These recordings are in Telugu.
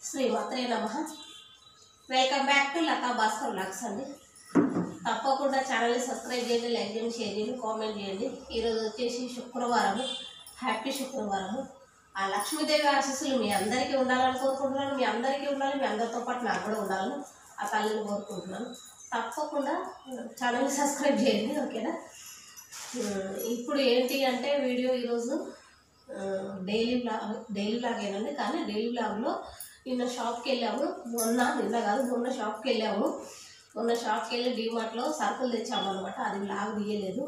శ్రీమాత్రే నమః. Welcome back to Latha Bhaskar vlogs అండి. తప్పకుండా ఛానల్ని సబ్స్క్రైబ్ చేయండి, లైక్ చేయండి, షేర్ చేయండి, కామెంట్ చేయండి. ఈరోజు వచ్చేసి శుక్రవారము, హ్యాపీ శుక్రవారము. ఆ లక్ష్మీదేవి ఆశీస్సులు మీ అందరికీ ఉండాలని కోరుకుంటున్నాను. మీ అందరికీ ఉండాలి, మీ అందరితో పాటు నాకు కూడా ఉండాలని ఆ తల్లిని కోరుకుంటున్నాను. తప్పకుండా ఛానల్ని సబ్స్క్రైబ్ చేయండి, ఓకేనా. ఇప్పుడు ఏంటి అంటే వీడియో ఈరోజు డైలీ వ్లాగ్ ఏనండి. కానీ డైలీ వ్లాగ్లో నిన్న షాప్కి వెళ్ళాము, నిన్న కాదు మొన్న షాప్కి వెళ్ళాము. మొన్న షాప్కి వెళ్ళి డీమార్ట్లో సరుకులు తెచ్చామన్నమాట. అది వ్లాగ్ తీయలేదు,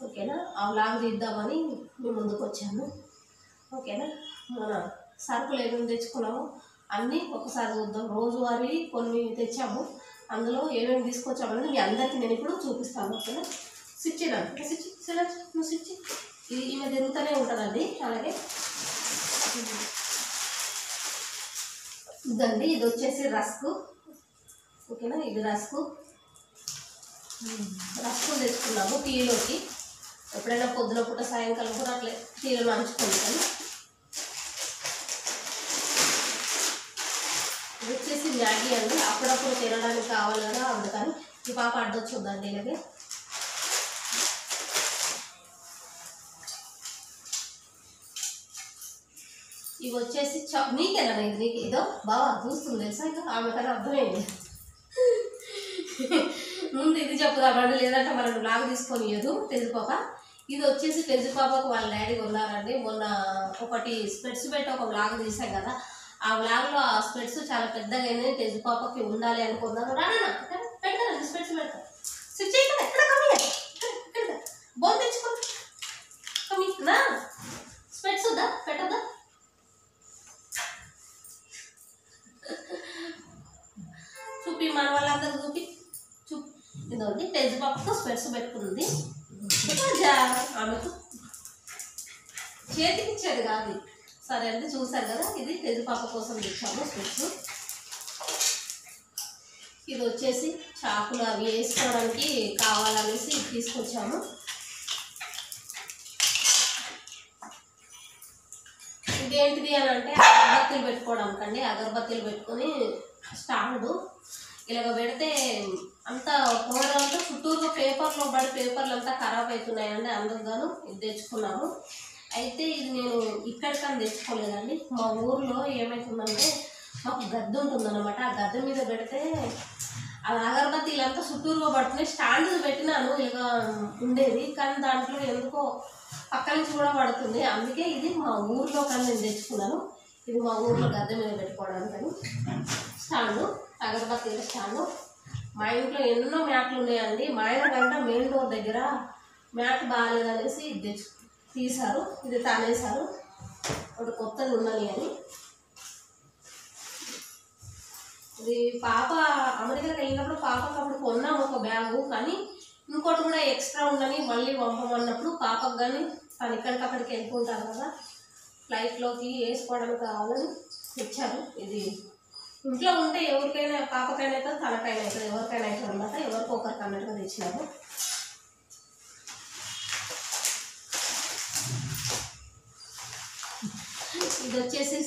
ఓకేనా. ఆ వ్లాగ్ తీద్దామని మేము ముందుకు వచ్చాము, ఓకేనా. మన సరుకులు ఏమేమి తెచ్చుకున్నామో అన్నీ ఒకసారి చూద్దాం. రోజువారీ కొన్ని తెచ్చాము, అందులో ఏమేమి తీసుకొచ్చామనేది మీ అందరికీ నేను ఇప్పుడు చూపిస్తాను, ఓకేనా. స్విచ్ స్విచ్ ఇది ఈమె తిరుగుతూనే ఉంటుందండి. అలాగే ఇదండి, ఇది వచ్చేసి రస్కు, ఓకేనా. ఇది రస్కు తెచ్చుకున్నాము టీలోకి. ఎప్పుడైనా పొద్దున పూట సాయంకాలం కూడా అట్లా టీలో నంచుకుంటాను. ఇది వచ్చేసి మ్యాగీ అండి, అప్పుడప్పుడు తినడానికి కావాలి కదా, అందుకని ఈ పాప అడ్డొచ్చుందండి. ఇలాగే ఇవి వచ్చేసి నీకేనా, ఇది నీకు ఇదో బాగా చూస్తుంది తెలుసా. ఇంకా ఆమె కానీ అర్థమైంది. ముందు ఇది చెప్పుదామండి, లేదంటే మనం బ్లాగ్ తీసుకొనియదు తెజుపాప. ఇది వచ్చేసి తెజుపాపకు వాళ్ళ డాడీ ఉన్నారండి. మొన్న ఒకటి స్పెట్స్ పెట్టి ఒక బ్లాగ్ తీసాం కదా, ఆ బ్లాగ్లో ఆ స్పెట్స్ చాలా పెద్దగా తెజుపాపకి ఉండాలి అనుకున్నాను. రానా పెట్టాను స్పెట్స్ పెడతా. స్విచ్ అయితే ఎక్కడ కమ్మి బోన్ తెచ్చుకో కమ్మి నా స్పెట్స్ వద్దా పెట్టద్దా. చూపి మన వాళ్ళందరూ చూపి ఇదండి తెజుపాపకు స్పెట్స్ పెట్టుకుంది. ఆమెకు చేతికి ఇచ్చేది కాదు. సరే అంటే చూసారు కదా, ఇది తెజుపాప కోసం తెచ్చాము స్పెట్స్. ఇది వచ్చేసి చాకులు అవి వేసుకోవడానికి కావాలనేసి తీసుకొచ్చాము. ఇదేంటిది అని అంటే అగరబత్తీలు పెట్టుకోవడానికి అండి. అగరబత్తీలు పెట్టుకొని స్టాండు ఇలాగ పెడితే అంతా పొగడంతా చుట్టూరుగా పేపర్లో పడి పేపర్లు అంతా ఖరాబ్ అవుతున్నాయండి. అందుకుగాను ఇది తెచ్చుకున్నాము. అయితే ఇది నేను ఇక్కడికని తెచ్చుకోలేదండి. మా ఊర్లో ఏమవుతుందంటే మాకు గద్దె ఉంటుందన్నమాట. ఆ గద్దె మీద పెడితే అది అగరబత్తీలంతా చుట్టూరుగా పడుతున్నాయి. స్టాండ్ పెట్టినాను ఇక ఉండేది, కానీ దాంట్లో ఎందుకో పక్క నుంచి కూడా పడుతుంది. అందుకే ఇది మా ఊర్లో కానీ నేను తెచ్చుకున్నాను. ఇది మా ఊర్లో గద్దె మీద పెట్టుకోవడానికని స్టాండు, అగరబత్తీల స్టాండు. మా ఇంట్లో ఎన్నో మ్యాట్లు ఉన్నాయండి. మా ఆయన గంట మెయిన్ డోర్ దగ్గర మ్యాట్ బాగాలేదనేసి ఇది తీశారు, ఇది తానేశారు. ఒకటి కొత్తది ఉన్నది అని. ఇది పాప అమెరికాకి వెళ్ళినప్పుడు పాపకు అప్పుడు కొన్నాము ఒక బ్యాగు, కానీ ఇంకోటి కూడా ఎక్స్ట్రా ఉందని మళ్ళీ పంపమన్నప్పుడు పాపకు కానీ తను ఇక్కడికక్కడికి వెళ్ళిపోతారు కదా, ఫ్లైట్లోకి వేసుకోవడానికి కావాలని తెచ్చారు. ఇది ఇంట్లో ఉంటే ఎవరికైనా పాపకైనా అవుతుంది, తనకైనా అవుతుంది, ఎవరికైనా అవుతుంది అనమాట. ఎవరికి ఒకరికి అన్నట్టుగా తెచ్చినారు. ఇది వచ్చేసి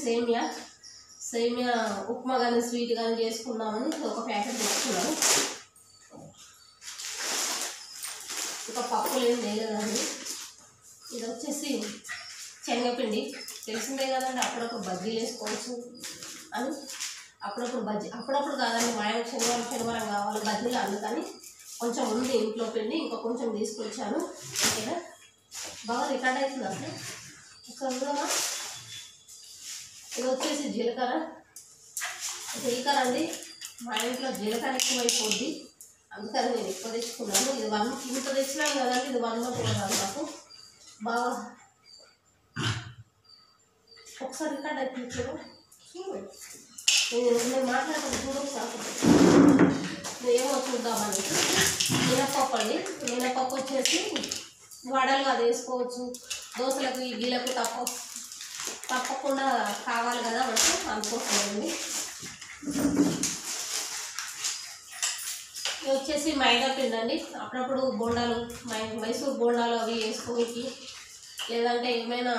సేమియా ఉప్మా కానీ స్వీట్ కానీ చేసుకుందామని ఒక ప్యాకెట్ తెచ్చుకున్నాను. ఇంకా పప్పులు ఏం లేదండి. ఇది వచ్చేసి శనగపిండి, తెలిసిందే కదండి. అప్పుడప్పుడు బజ్జీలు వేసుకోవచ్చు అని, అప్పుడప్పుడు కాదండి. మా ఆయన శనివారం కావాలి బజ్జీలు, అందుకని కొంచెం ఉంది ఇంట్లో పిండి, ఇంకా కొంచెం తీసుకొచ్చాను, ఓకేనా. బాగా రికార్డ్ అవుతుంది అసలు ఒకసారి. ఇది వచ్చేసి జీలకర్ర అండి. మా ఇంట్లో జీలకర్ర ఎక్కువైపోద్ది, అందుకని నేను ఎక్కువ తెచ్చుకున్నాను. ఇది ఇంత తెచ్చినాను కదండి, ఇది 1 కూడా కాదు నాకు. బాగా ఒకసారి రికార్డ్ అయిపోయింది చూడు, నేను మాట్లాడుతుంది చూడు ఒకసారి. ఏమో చూద్దామని. మినపప్పు అండి, మినపప్పు వచ్చేసి వడలు అది వేసుకోవచ్చు, దోశలకు ఇడ్లీలకు తప్పకుండా కావాలి కదా అంటే అందుకోసమండి. ఇది వచ్చేసి మైదా పిండి అండి. అప్పుడప్పుడు బోండాలు మైసూర్ బోండాలు అవి వేసుకోనికి, లేదంటే ఏమైనా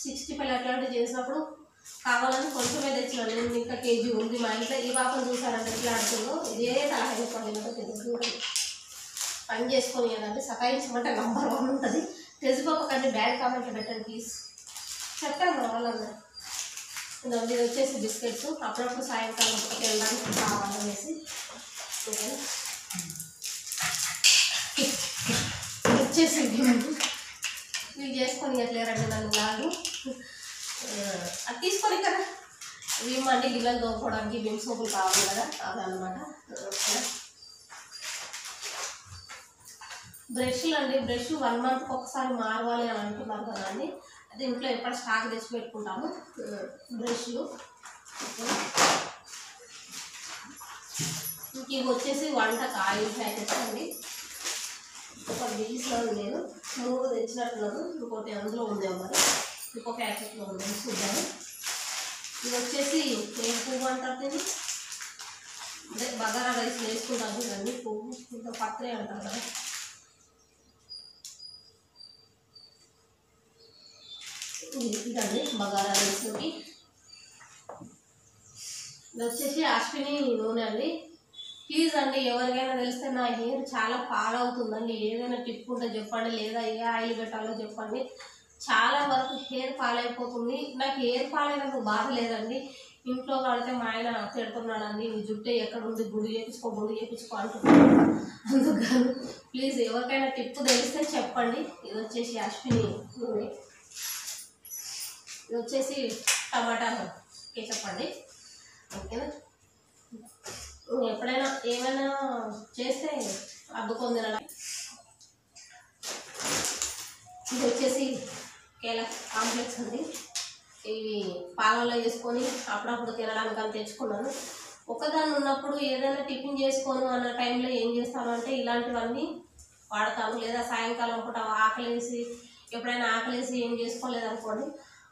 65 అట్లాంటివి చేసినప్పుడు కావాలని కొంచెమే తెచ్చినా. నేను ఇంకా కేజీ ఉంది మా ఇంట్లో. ఈ పాపను చూసానంటే ఎట్లా ఆడుతుందో ఇదే తలహై పని పని చేసుకొని ఏదంటే సతాయించమంటే నంబర్ 1 ఉంటుంది. తెచ్చిపోక కంటే బ్యాడ్ కామెంట్ పెట్టండి ప్లీజ్. చెప్పాను వాళ్ళందరూ. ఇది వచ్చేసి బిస్కెట్స్ అప్పుడప్పుడు సాయంకాలం వెళ్ళడానికి కావాలనేసి. ఓకేనా, వచ్చేసి వీళ్ళు చేసుకొని ఎట్లేరండి నన్ను లాగు. అది తీసుకొని కదా విమ్ అండి గిన్నెలు తోముకోవడానికి విమ్ సోపులు కావాలి కదా అదనమాట. బ్రష్లు అండి, బ్రష్ 1 మంత్కి ఒకసారి మారవాలి అని అంటున్నారు కదా అండి. అది ఇంట్లో ఎప్పుడు స్టాక్ తెచ్చి పెట్టుకుంటాము బ్రష్లు. ఇంక ఇవి వచ్చేసి వంటకు ఆయిల్ ప్యాకెట్స్ అండి. ఒక డీస్లో లేదు 3 తెచ్చినట్టున్నాను. ఇంకోటి అందులో ఉందేమో మరి, ఇంకో ప్యాకెట్లో ఉంది చూద్దాము. ఇది వచ్చేసి ఏ పువ్వు అంటారు దీన్ని, అదే బగారా రైస్ వేసుకుంటాం చూడండి పువ్వు, ఇంకా పత్రే అంటారు కదా. ఇదండి బగారా రైస్లోకి. ఇది వచ్చేసి అశ్విని నూనె అండి. ప్లీజ్ అండి ఎవరికైనా తెలిస్తే నా హెయిర్ చాలా పాడవుతుందండి, ఏదైనా టిప్ ఉంటే చెప్పండి, లేదా ఏ ఆయిల్ పెట్టాలో చెప్పండి. చాలా వరకు హెయిర్ పాలైపోతుంది. నాకు హెయిర్ పాలైనందుకు బాధ లేదండి, ఇంట్లో కడితే మా ఆయన తిడుతున్నాడండి, నీ జుట్టు ఎక్కడ ఉంది, గుడి చేయించుకో అంటున్నాడు. అందుకని ప్లీజ్ ఎవరికైనా టిప్ తెలిస్తే చెప్పండి. ఇది వచ్చేసి అశ్విని నూనె. ఇది వచ్చేసి టమాటా కేచప్ అండి. ఓకేనా, ఎప్పుడైనా ఏమైనా చేస్తే అద్దుకొని తినడం. ఇది వచ్చేసి కేలా కాంప్లెక్స్ అండి. ఇవి పాలలో వేసుకొని అప్పుడప్పుడు తినడానికి అని తెచ్చుకున్నాను. ఒకదాన్ని ఉన్నప్పుడు ఏదైనా టిఫిన్ చేసుకోను అన్న టైంలో ఏం చేస్తాను అంటే ఇలాంటివన్నీ వాడతాను. లేదా సాయంకాలం పూట ఆకలేసి ఎప్పుడైనా ఆకలేసి ఏం చేసుకోలేదనుకోండి,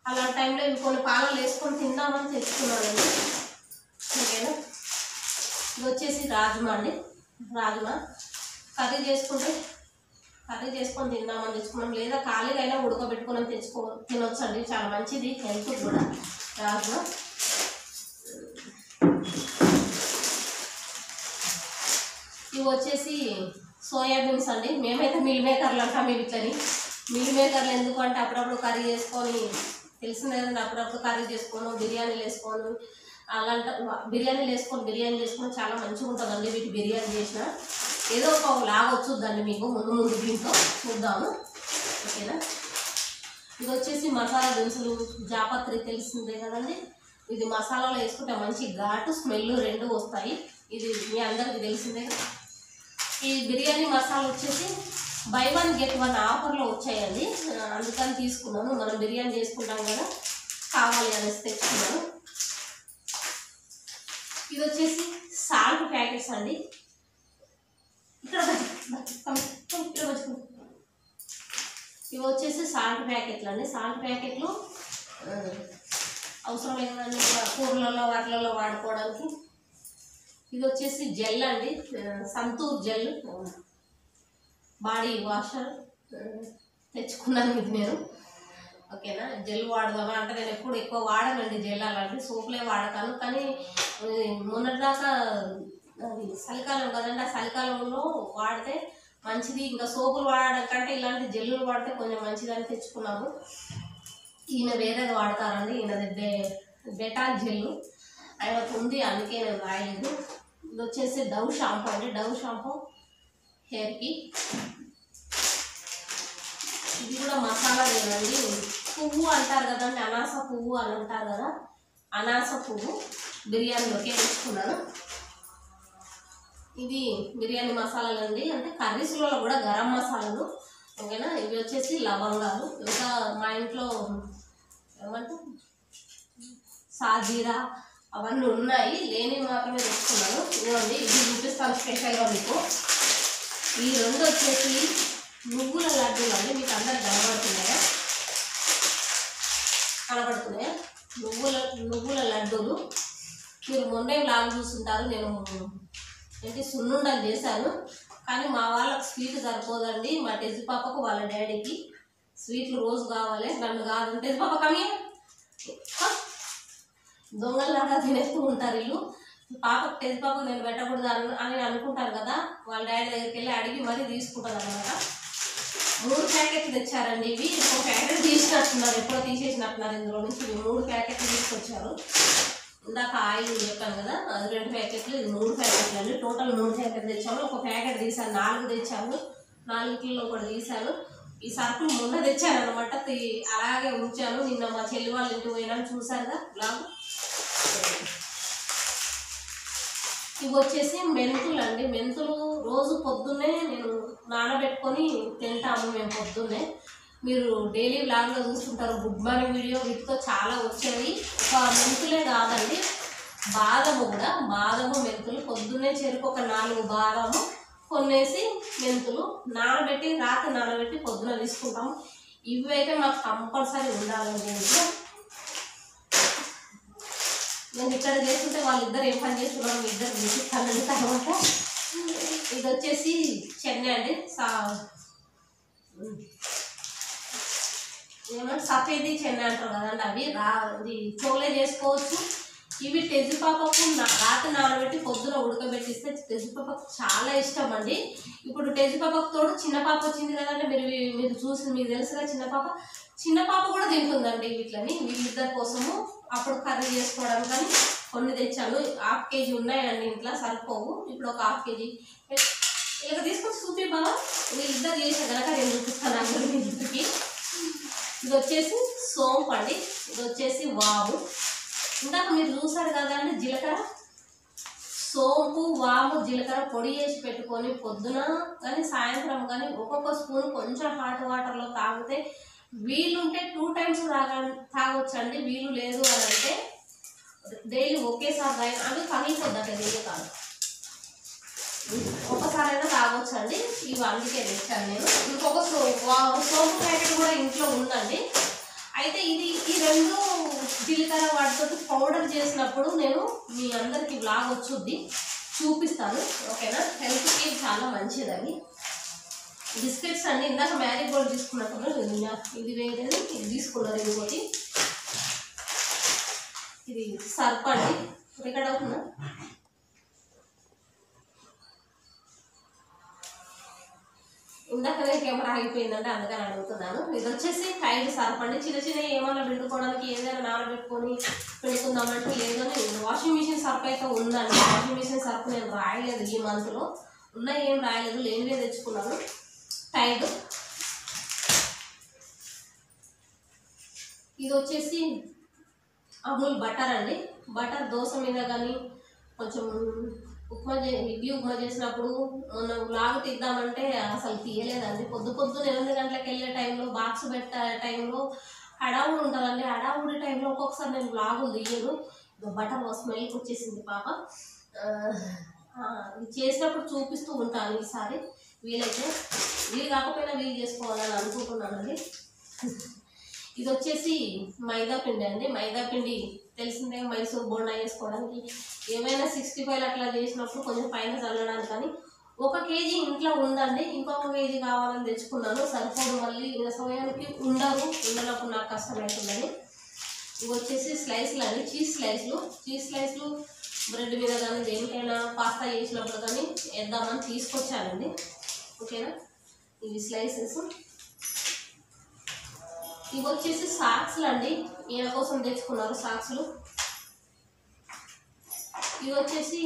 అలాంటి టైంలో ఇవి కొన్ని పాలలో వేసుకొని తిందామని తెచ్చుకున్నానండి. ఓకేనా, ఇది వచ్చేసి రాజ్మా అండి. రాజ్మా కర్రీ చేసుకొని తిందామని తెచ్చుకున్నాం, లేదా ఖాళీగా అయినా ఉడకబెట్టుకుని తినొచ్చు అండి, చాలా మంచిది హెల్త్ కూడా రాజ్మా. ఇవి వచ్చేసి సోయాబీన్స్ అండి. మేమైతే మిల్ మేకర్లు అంటాం వీటిని. మిల్ మేకర్లు ఎందుకు అంటే అప్పుడప్పుడు కర్రీ చేసుకొని, తెలిసిందే కదండి, అప్పుడప్పుడు కర్రీ చేసుకోను, బిర్యానీలు వేసుకోను, అలాంటి బిర్యానీ చేసుకొని చాలా మంచిగా ఉంటుందండి. వీటి బిర్యానీ చేసిన ఏదో ఒక లాగా వచ్చుద్దండి మీకు ముందు దీంతో చూద్దాము. ఓకేనా, ఇది వచ్చేసి మసాలా దినుసులు, జాపత్రి తెలిసిందే కదండి. ఇది మసాలాలో వేసుకుంటే మంచి ఘాటు స్మెల్ 2 వస్తాయి. ఇది మీ అందరికీ తెలిసిందే. ఈ బిర్యానీ మసాలా వచ్చేసి బై 1 get 1 ఆఫర్లో వచ్చాయండి, అందుకని తీసుకున్నాను. మనం బిర్యానీ చేసుకుంటాం కదా, కావాలి అనేసి తెచ్చుకున్నాను. ఇది వచ్చేసి సాల్ట్ ప్యాకెట్స్ అండి. ఇవి వచ్చేసి సాల్ట్ ప్యాకెట్లు అండి. సాల్ట్ ప్యాకెట్లు అవసరం లేదండి కూరలలో వాటిలలో వాడుకోవడానికి. ఇది వచ్చేసి జెల్ అండి, సంతూర్ జెల్ బాడీ వాషర్ తెచ్చుకున్నాను ఇది నేను. ఓకేనా, జెల్ వాడదామా అంటే నేను ఎప్పుడు ఎక్కువ వాడనండి జెల్, అలాంటి సోపులే వాడతాను. కానీ మొన్నటిదాకా అది చలికాలం కదండి, ఆ చలికాలంలో వాడితే మంచిది, ఇంకా సోపులు వాడడం కంటే ఇలాంటి జెల్లులు వాడితే కొంచెం మంచిదని తెచ్చుకున్నాము. ఈయన వేరేది వాడతారండి, ఈయనది డెటాల్ జెల్లు ఆయనకు ఉంది, అందుకే నేను రాయలేదు. ఇది వచ్చేసి డవ్ షాంపూ అండి. డవ్ షాంపూ హెయిర్కి. ఇది కూడా మసాలా లేదండి, పువ్వు అంటారు కదండి, అనాస పువ్వు అని అంటారు కదా, అనాస పువ్వు బిర్యానీలోకే తెచ్చుకున్నాను. ఇది బిర్యానీ మసాలాలు అండి, అంటే కర్రీస్లో కూడా గరం మసాలాలు. ఓకేనా, ఇవి వచ్చేసి లవంగాలు. ఇంకా మా ఇంట్లో ఏమంటే సాజీరా అవన్నీ ఉన్నాయి, లేని మాత్రమే తెచ్చుకున్నాను. ఇదిగోండి, ఇది చూపిస్తాను స్పెషల్గా మీకు. ఈ 2 వచ్చేసి నువ్వుల లడ్డూలు అండి. మీకు అందరికి కనబడుతున్నాయా నువ్వుల లడ్డూలు. మీరు మొన్నే వ్లాగ్ చూస్తుంటారు, నేను సున్నుండలు చేశాను. కానీ మా వాళ్ళకి స్వీట్ సరిపోదండి, మా టెజి పాపకు వాళ్ళ డాడీకి స్వీట్లు రోజు కావాలి, నన్ను కాదు. టెజి పాప కమి దొంగలాగా తినేస్తూ ఉంటారు వీళ్ళు. పాపకు టెన్త్ పాపకు నేను పెట్టకూడదు అని అనుకుంటారు కదా, వాళ్ళ డాడీ దగ్గరికి వెళ్ళి అడిగి మరీ తీసుకుంటారు అనమాట. 3 ప్యాకెట్లు తెచ్చారండి ఇవి. ఒక ప్యాకెట్ తీసినట్టున్నారు, ఎప్పుడో తీసేసినట్టున్నారు. ఇందులో నుంచి 3 ప్యాకెట్లు తీసుకొచ్చారు. ఇందాక ఆయిల్ చెప్పాను కదా, అది 2 ప్యాకెట్లు, ఇది 3 ప్యాకెట్లు అండి. టోటల్ 3 ప్యాకెట్లు తెచ్చాము. ఒక ప్యాకెట్ తీసాను, 4 తెచ్చాము. 4 కిలో కూడా తీసాను. ఈ సరుకులు మొన్న తెచ్చాను అనమాట, అలాగే ఉంచాను. నిన్న మా చెల్లి వాళ్ళ ఇంటికి పోయినాను, చూసారుగా బ్లాగ్. ఇవి వచ్చేసి మెంతులు అండి. మెంతులు రోజు పొద్దున్నే నేను నానబెట్టుకొని తింటాము మేము పొద్దున్నే. మీరు డైలీ వ్లాగ్లో చూస్తుంటారు గుడ్ మార్నింగ్ వీడియో, వీటితో చాలా వచ్చేవి. ఒక మెంతులే కాదండి, బాదము కూడా, బాదము మెంతులు పొద్దున్నే చెరుకు ఒక 4 బాదము కొనేసి మెంతులు నానబెట్టి రాత్రి నానబెట్టి పొద్దున తీసుకుంటాము. ఇవి అయితే మాకు కంపల్సరీ ఉండాలండి ఇంట్లో. నేను ఇక్కడ చేస్తుంటే వాళ్ళిద్దరు ఏం పని చేస్తున్నాను, ఇద్దరు చూపిస్తానండి తర్వాత. ఇది వచ్చేసి చెన్నై అండి, ఏమన్నా సఫేది చెన్నై అంటారు కదండి, అవి ఇది చోలే చేసుకోవచ్చు. ఇవి టెజుపాపకు రాత్రి నానబెట్టి పొద్దున ఉడకబెట్టిస్తే టెజుపాపకు చాలా ఇష్టం అండి. ఇప్పుడు టెజుపాపకు తోడు చిన్న పాప వచ్చింది కదండి, మీరు చూసి మీకు తెలుసుగా, చిన్న పాప కూడా తింటుందండి వీటిని. వీళ్ళిద్దరి కోసము అప్పుడు కర్రీ చేసుకోవడానికి కానీ కొన్ని తెచ్చాను. 1/2 కేజీ ఉన్నాయండి ఇంట్లో, సరిపోవు. ఇప్పుడు ఒక 1/2 కేజీ ఇలా తీసుకొచ్చి చూపి బాగా. వీళ్ళిద్దరు చేసే కనుక నేను చూపిస్తాను అందరూ ఇంటికి. ఇది వచ్చేసి సోంపు అండి, ఇది వచ్చేసి వాము. ఇందాక మీరు చూసారు కదండి జీలకర్ర, సోంపు, వాము, జీలకర్ర పొడి చేసి పెట్టుకొని పొద్దున కానీ సాయంత్రం కానీ ఒక్కొక్క స్పూన్ కొంచెం హాట్ వాటర్లో తాగితే, వీలుంటే 2 టైమ్స్ తాగొచ్చండి. వీలు లేదు అని అంటే డైలీ ఒకేసారి తాగిన అవి పగిలిపోద్దట, డైలీ కాదు, ఒక్కసారైనా తాగొచ్చండి. ఇవి అందుకే తెచ్చాను నేను. ఇంకొక సోంపు ప్యాకెట్ కూడా ఇంట్లో ఉందండి. అయితే ఈ 2 జీలకర్ర వాటితో పౌడర్ చేసినప్పుడు నేను మీ అందరికి వ్లాగ్ వచ్చుద్ది, చూపిస్తాను, ఓకేనా. హెల్త్కి చాలా మంచిదని. బిస్కెట్స్ అండి, ఇందాక మ్యారీగోల్డ్ తీసుకున్నప్పుడు ఇది వేరేది, ఇది తీసుకున్నారు. ఇంకోటి ఇది సర్ప్ అండి, రికార్డ్ అవుతుందా? ఇందాకనే కెమెరా ఆగిపోయిందంటే అందుకని అడుగుతున్నాను. ఇది వచ్చేసి టైడ్ సర్ప్ అండి. చిన్న చిన్న ఏమన్నా పిండుకోవడానికి ఏదైనా నానబెట్టుకొని పిండుకుందామంటే లేదని వాషింగ్ మిషన్ సర్ప్ అయితే ఉందండి. వాషింగ్ మిషన్ సర్ప్ నేను రాయలేదు ఈ మంత్లో, ఉన్నాయి ఏం రాయలేదు, లేనివే తెచ్చుకున్నాను. టైడ్. ఇది వచ్చేసి అమూల్ బటర్ అండి. బటర్ దోశ మీద కానీ కొంచెం ఇడ్లీ ఉప్మా చేసినప్పుడు మనం వ్లాగ్ తీద్దామంటే అసలు తీయలేదండి. పొద్దున 8 గంటలకు వెళ్ళే టైంలో, బాక్స్ పెట్టే టైంలో హడావుడి ఉంటుందండి. హడావుడి టైంలో ఒక్కొక్కసారి నేను వ్లాగులు తీయను. బటర్ స్మెల్కి వచ్చేసింది పాప. చేసినప్పుడు చూపిస్తూ ఉంటాను ఈసారి, వీలైతే. వీలు కాకపోయినా వీలు చేసుకోవాలని అనుకుంటున్నానండి. ఇది వచ్చేసి మైదా పిండి అండి. మైదా పిండి తెలిసిందే, మైసూర్ బోండా చేసుకోవడానికి, ఏమైనా 65 అట్లా చేసినప్పుడు కొంచెం పైన చల్లడానికి. కానీ 1 కేజీ ఇంట్లో ఉందండి, ఇంకొక కేజీ కావాలని తెచ్చుకున్నాను. సరిపోదు, మళ్ళీ సమయానికి ఉండనప్పుడు నాకు కష్టమవుతుందని. ఇవి వచ్చేసి స్లైస్లు అండి, చీజ్ స్లైస్లు బ్రెడ్ మీద కానీ దేనికైనా పాస్తా చేసినప్పుడు కానీ వేద్దామని తీసుకొచ్చానండి, ఓకేనా. ఇవి స్లైసెస్. ఇవి వచ్చేసి సాక్స్లు అండి, ఈయన కోసం తెచ్చుకున్నారు సాక్స్లు. ఇవి వచ్చేసి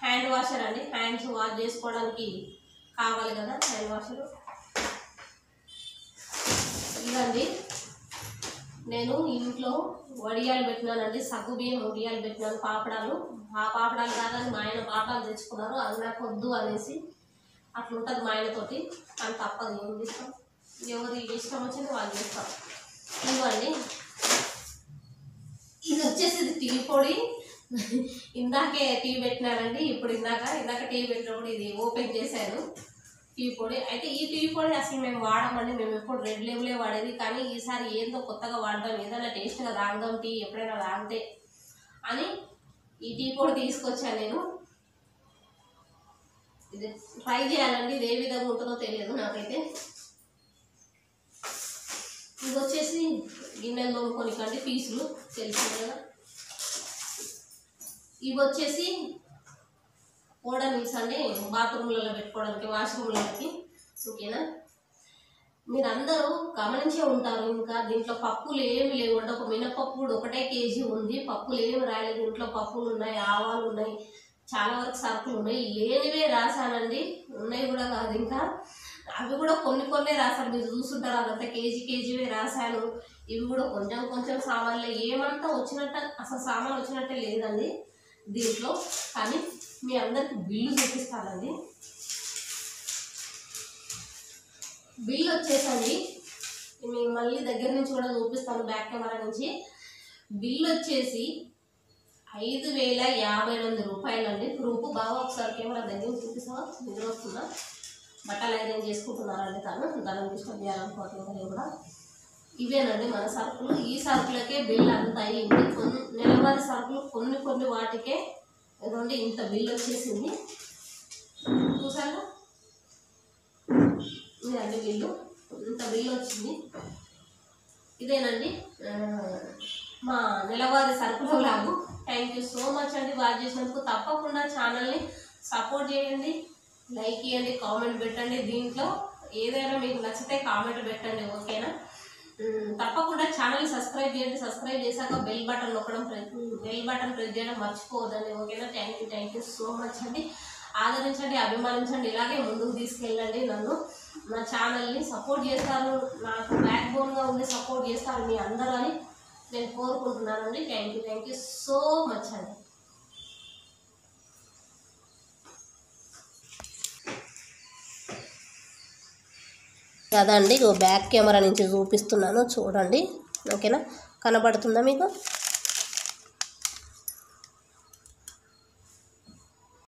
హ్యాండ్ వాషర్ అండి, హ్యాండ్స్ వాష్ చేసుకోవడానికి కావాలి కదా హ్యాండ్ వాషర్. ఇదండి నేను ఇంట్లో వడియాలు పెట్టినానండి, సగ్గుబియ్యం వడియాలు పెట్టినాను, పాపడాలు. ఆ పాపడాలు కాదని మా ఆయన పాపడాలు తెచ్చుకున్నారు, అది నాకు వద్దు అనేసి. అట్లుంటుంది మా ఆయనతోటి, అని తప్పదు, ఏం చేస్తాం, ఎవరి ఇష్టం వచ్చింది వాళ్ళు చేస్తాం. ఇవ్వండి. ఇది వచ్చేసి టీ పొడి, ఇందాకే టీ పెట్టినానండి. ఇప్పుడు ఇందాక టీ పెట్టినప్పుడు ఇది ఓపెన్ చేశాను, టీ పొడి. అయితే ఈ టీ పొడి అసలు మేము వాడమండి, మేము ఎప్పుడు రెడ్ లేబులే వాడేది. కానీ ఈసారి ఏందో కొత్తగా వాడదాం, ఏదైనా టేస్ట్గా తాగుదాం టీ, ఎప్పుడైనా తాగితే అని ఈ టీ పొడి తీసుకొచ్చాను నేను. ఇది ట్రై చేయాలండి, ఇది ఏ విధంగా ఉంటుందో తెలియదు నాకైతే. ఇది వచ్చేసి గిన్నెల్లో కొన్ని కంటి పీసులు, తెలిసింది కదా. ఇవి వచ్చేసి ఓడనీస్ అండి, బాత్రూమ్లలో పెట్టుకోవడానికి, వాష్రూమ్లకి. ఓకేనా, మీరందరూ గమనించే ఉంటారు. ఇంకా దీంట్లో పప్పులు ఏమి లేవు, ఒక మినపప్పు కూడా 1 కేజీ ఉంది. పప్పులు ఏమి రాయలేదు, ఇంట్లో పప్పులు ఉన్నాయి, ఆవాలు ఉన్నాయి, చాలా వరకు సరుకులు ఉన్నాయి. లేనివే రాశానండి, ఉన్నాయి కూడా కాదు. ఇంకా అవి కూడా కొన్ని రాశాను, మీరు చూస్తుంటారు. అదంతా కేజీవే రాశాను. ఇవి కూడా కొంచెం సామాన్లే, ఏమంతా వచ్చినట్టు అసలు సామాన్ వచ్చినట్టే లేదండి దీంట్లో. కానీ మీ అందరికి బిల్లు చూపిస్తానండి. బిల్ వచ్చేసండి, మీకు మళ్ళీ దగ్గర నుంచి కూడా చూపిస్తాను, బ్యాక్ కెమెరా నుంచి. బిల్ వచ్చేసి 5,052 రూపాయలండి. ప్రూఫ్ బాగా ఒకసారి కెమెరా దగ్గర చూపిస్తావా? నిద్ర వస్తుందా? బట్టలు ఐరన్ చేసుకుంటున్నారండి దాన్ని డిస్టర్బ్ చేయాలనుకోవట్లేదు కూడా. ఇవేనండి మన సరుకులు. ఈ సరుకులకే బిల్ అంత అయ్యింది. నెలవారీ సరుకులు కొన్ని వాటికే ఇదండి ఇంత బిల్ వచ్చేసింది. చూసారా, ఇదండి బిల్లు, ఇంత బిల్లు వచ్చింది. ఇదేనండి మా నెలవారీ సరుకుల లాగు. థ్యాంక్ యూ సో మచ్ అండి వాచ్ చేసినందుకు. తప్పకుండా ఛానల్ని సపోర్ట్ చేయండి, లైక్ చేయండి, కామెంట్ పెట్టండి. దీంట్లో ఏదైనా మీకు నచ్చితే కామెంట్ పెట్టండి. ఓకేనా, తప్పకుండా ఛానల్ని సబ్స్క్రైబ్ చేయండి. సబ్స్క్రైబ్ చేశాక బెల్ బటన్ ప్రెస్ చేయడం మర్చిపోవద్దండి. ఓకేనా, థ్యాంక్ యూ సో మచ్ అండి. ఆదరించండి, అభిమానించండి, ఇలాగే ముందుకు తీసుకెళ్ళండి. నన్ను, నా ఛానల్ని సపోర్ట్ చేస్తారు, నాకు బ్యాక్ బోన్గా ఉండి సపోర్ట్ చేస్తారు మీ అందరూ అని నేను కోరుకుంటున్నానండి. థ్యాంక్ యూ సో మచ్ అండి. కదండి, బ్యాక్ కెమెరా నుంచి చూపిస్తున్నాను చూడండి. ఓకేనా, కనబడుతుందా మీకు?